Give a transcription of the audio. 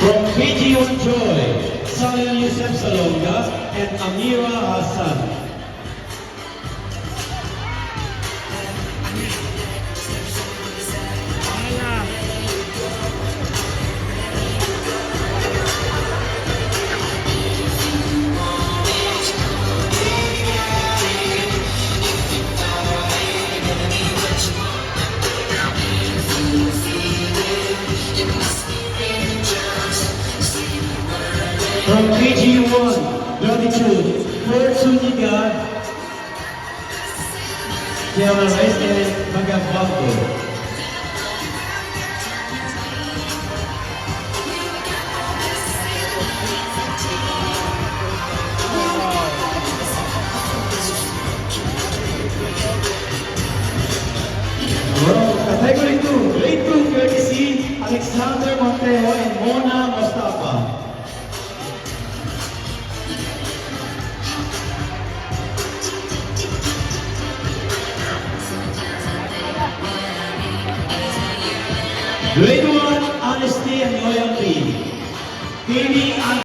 From PG1 Joy, Salim Yusef Salonga and Amira Hassan. From PG1, Gratitude, Fort Suniga, Kiara Rice and Magabako. Category 2, Grade 2 courtesy, Alexander Montejo and Mona Mustafa. Grade 1, Honesty and Loyalty.